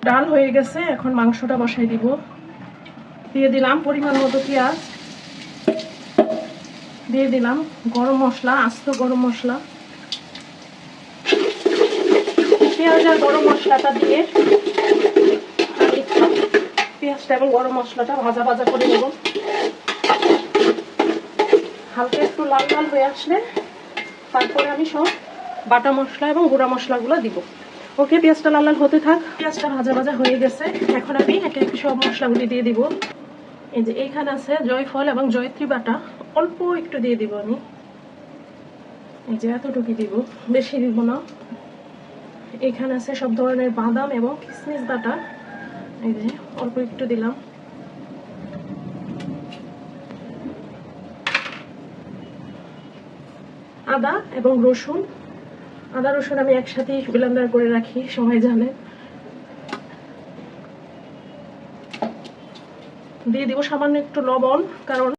ডাল হয়ে গেছে, এখন মাংসটা বসাই দিব। দিয়ে দিলাম পরিমাণ মতো পেঁয়াজ, দিয়ে দিলাম গরম মশলা, আস্ত গরম মশলা। পেঁয়াজ আর গরম মশলাটা দিয়ে পেঁয়াজটা এবং গরম মশলাটা ভাজা ভাজা করে নেব। হালকা একটু লাল লাল হয়ে আসলে তারপরে আমি সব বাটা মশলা এবং গুঁড়া মশলাগুলো দিব। ওকে, পেঁয়াজটা লাল লাল হতে থাক। পেঁয়াজটা ভাজা ভাজা হয়ে গেছে, এখন আমি একে একে সব মশলাগুলি দিয়ে দিব। এই যে এইখানে আছে জয়ফল এবং জয়ত্রী বাটা, অল্প একটু দিয়ে দিব আমি। এই যে এতটুকু দিব, বেশি দিব না। এখানে আছে সব ধরনের বাদাম এবং কিশমিশ বাটা, এই যে অল্প একটু দিলাম। আদা এবং রসুন, আদা রসুন আমি একসাথে ব্লেন্ডার করে রাখি, সবাই জানে। দিয়ে দিব সামান্য একটু লবণ, কারণ